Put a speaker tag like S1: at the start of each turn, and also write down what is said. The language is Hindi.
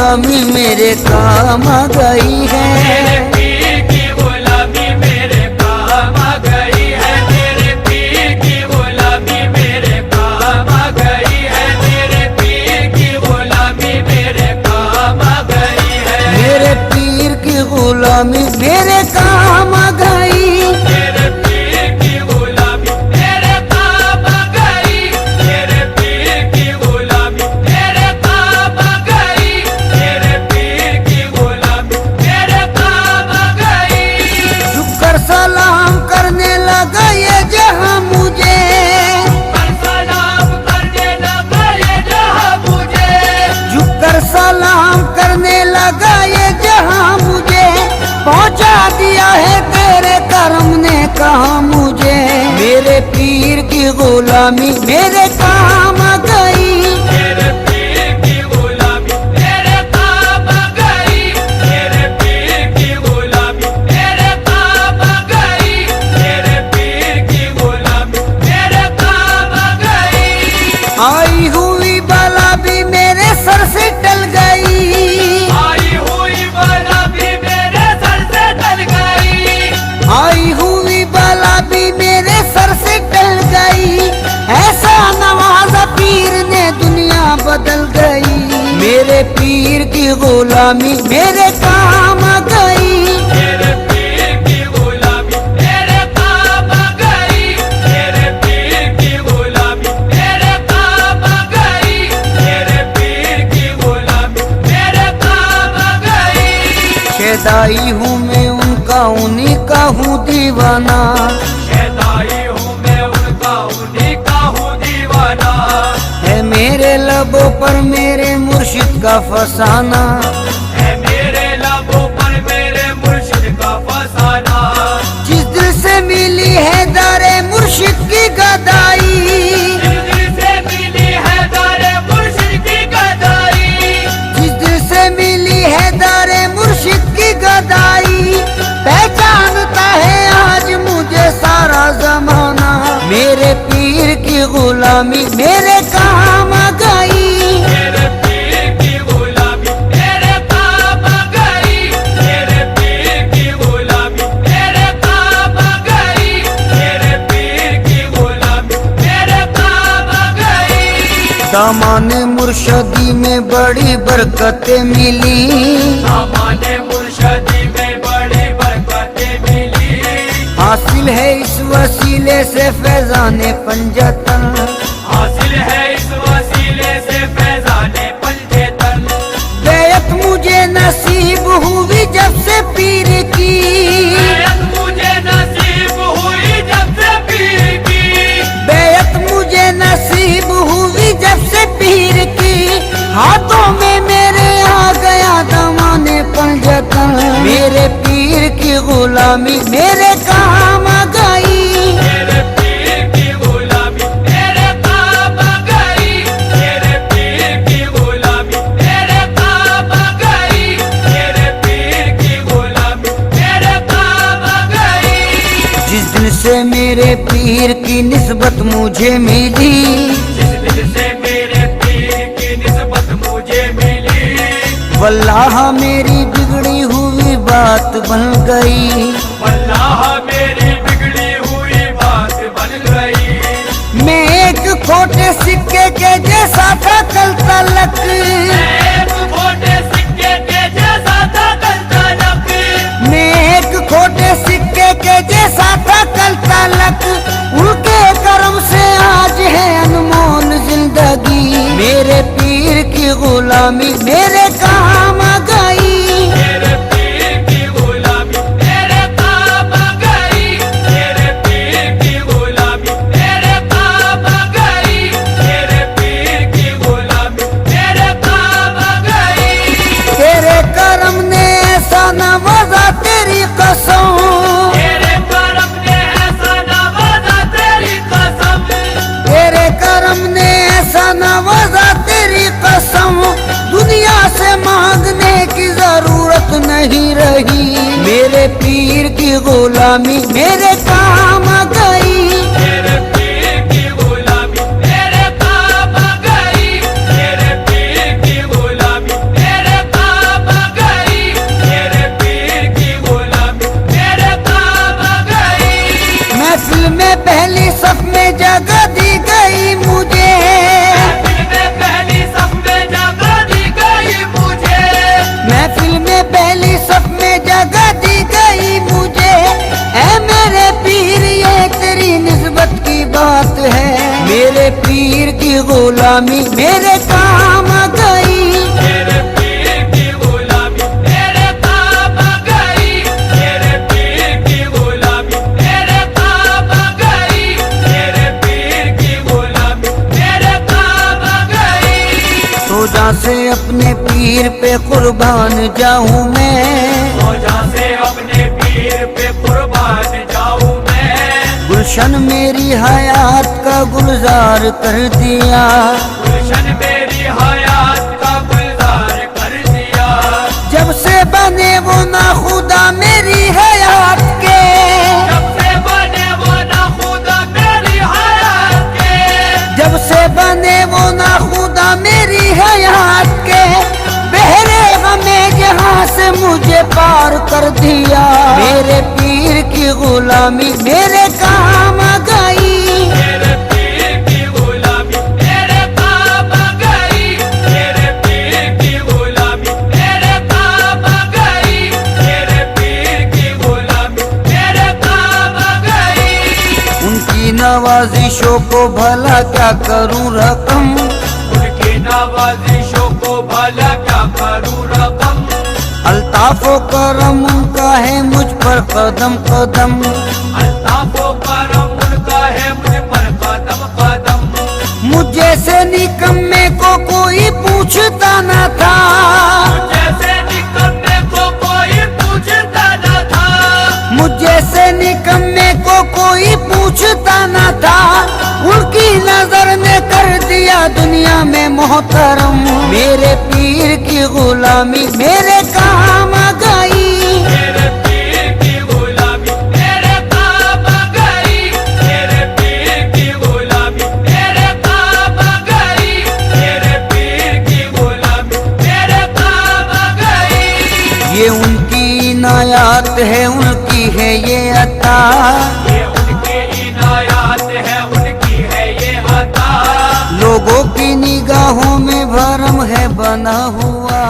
S1: गुलामी मेरे काम आ गई है।
S2: मेरे पीर की गुलामी मेरे काम आ गई है। मेरे पीर की गुलामी मेरे काम आ गई है। मेरे पीर की गुलामी मेरे काम आ गई है।
S1: मेरे पीर की गुलामी मेरे काम आ गई।
S2: मेरे पीर की गुलामी मेरे काम आ गई। मेरे पीर की गुलामी मेरे काम आ गई। मेरे पीर की गुलामी मेरे काम आ गई।
S1: झुककर सलाम करने लगा ये जहां मुझे,
S2: पर सलाम करने लगा ये जहां मुझे।
S1: झुककर सलाम करने लगा ये जहां मुझे। पहुंचा दिया है तेरे करम ने कहा मुझे। मेरे पीर की गुलामी मेरे काम आ गई।
S2: मेरे पीर की गुलामी मेरे काम आ गई। मेरे पीर की गुलामी मेरे काम आ गई। मेरे पीर की गुलामी मेरे काम आ गई।
S1: आई हुई बला भी मेरे सर से टल गई।
S2: आई हुई बला भी मेरे सर से टल गई।
S1: आई हुई बला भी मेरे सर से टल गई। ऐसा नवाजा पीर ने दुनिया बदल गई। मेरे पीर की गुलामी मेरे काम आ गई।
S2: मेरे पीर की गुलामी मेरे काम आ गई। मेरे पीर की गुलामी मेरे काम आ गई। मेरे पीर की गुलामी मेरे काम आ गई।
S1: शेदाई हूँ मैं उनका, उन्हीं का हूँ दीवाना।
S2: शैताई हूँ मैं उनका, उन्हीं का हूँ दीवाना।
S1: है मेरे लबों पर मेरे मुर्शिद का फसाना।
S2: है मेरे लबों पर मेरे मुर्शिद का फसाना।
S1: जिस दिल से मिली है दारे मुर्शिद की गदाई।
S2: जिस दिल से मिली है दारे मुर्शिद की गदाई।
S1: जिस दिल से मिली है दारे मुर्शिद की गदाई। पहचानता है आज मुझे सारा जमाना। मेरे पीर की गुलामी मेरे काम आ गई।
S2: मेरे पीर की गुलामी मेरे काम आ गई। मेरे पीर की गुलामी मेरे काम आ गई। मेरे पीर की गुलामी मेरे काम आ गई।
S1: दामाने मुर्शदी में बड़ी बरकतें मिली।
S2: हमारे मुर्शदी में बड़ी बरकतें मिली।
S1: हासिल है इस वसीले से फैजाने पंजतन।
S2: हासिल है इस वसीले से फैजाने पंजेतन।
S1: बैत मुझे नसीब हुई जब से पीर की।
S2: बैत मुझे नसीब हुई जब से पीर की।
S1: बैत मुझे नसीब हुई जब से पीर की। हाथों में मेरे आ गया दमाने पंजतन। मेरे पीर की गुलामी मेरे काम आ गई।
S2: मेरे पीर की गुलामी मेरे काम आ गई। मेरे पीर की गुलामी मेरे काम आ गई। मेरे पीर की गुलामी मेरे काम आ गई।
S1: जिस दिल से मेरे पीर की निस्बत मुझे मिली।
S2: जिस दिल से मेरे पीर की निस्बत मुझे मिली।
S1: वल्लाह मेरी बिगड़ी हुई बात बन गई।
S2: वल्लाह मेरी बिगड़ी हुई बात बन गई।
S1: मैं एक खोटे सिक्के के जैसा था कल तलक।
S2: एक खोटे सिक्के के जैसा था कल तलक।
S1: मैं एक खोटे सिक्के के जैसा था कल तलक। उनके करम से आज है अनमोल जिंदगी। मेरे पीर की गुलामी मेरे काम आ गई।
S2: मेरे पीर की गुलामी मेरे काम आ गई। मेरे पीर की गुलामी मेरे काम आ गई। मेरे पीर की गुलामी मेरे काम आ गई।
S1: तेरे करम ने ऐसा नवाजा तेरी कसम।
S2: तेरे करम ने ऐसा नवाजा तेरी कसम।
S1: तेरे करम ने ऐसा नवाजा तेरी कसम। दुनिया से मांगने की जरूरत नहीं रही। मेरे पीर की गुलामी मेरे काम आ गई।
S2: मेरे पीर की गुलामी मेरे काम आ गई। मेरे पीर की गुलामी मेरे काम
S1: गुलामी मेरे काम आ गई।
S2: मेरे पीर की गुलामी मेरे काम आ गई। मेरे पीर की गुलामी मेरे काम आ गई। मेरे पीर की गुलामी मेरे काम आ गई।
S1: रोजा से अपने पीर पे कुर्बान जाऊं मैं,
S2: रोजा से अपने पीर पे कुर्बान जाऊं मैं।
S1: गुलशन मेरी हयात का गुलजार कर दिया।
S2: गुलशन मेरी हयात का गुलजार कर दिया।
S1: जब से बने वो ना खुदा मेरी हयात के,
S2: जब से बने वो ना खुदा मेरी हयात के।
S1: जब से बने वो ना खुदा मेरी हयात के, बहरे गमे जहां से मुझे पार कर दिया। मेरे पीर की गुलामी मेरे काम आ गई।
S2: मेरे पीर की गुलामी मेरे काम आ गई। मेरे पीर की गुलामी मेरे काम आ गई। मेरे पीर की गुलामी मेरे काम आ गई।
S1: उनकी नवाजिशों को भला क्या करूं रकम,
S2: उनकी नवाजिशों को भला क्या करूं रकम।
S1: अल्ताफो करम उनका है मुझ पर कदम कदम।
S2: अल्ताफो करम उनका है मुझ पर कदम कदम।
S1: मुझ जैसे निकम्मे को कोई पूछता न था,
S2: जैसे निकम्मे को कोई पूछता न था।
S1: मुझ जैसे निकम्मे को कोई पूछता न था। उनकी नजर ने कर दिया दुनिया में मोहतरम। मेरे पीर की गुलामी मेरे काम आ गई।
S2: मेरे पीर की गुलामी मेरे काम आ गई। मेरे पीर की गुलामी मेरे काम आ गई। मेरे पीर की गुलामी मेरे काम आ गई।
S1: ये उनकी इनायत है, उनकी है ये अता।
S2: ये उनकी इनायत है, उनकी है ये अता।
S1: लोगों की निगाहों में भरम है बना हुआ।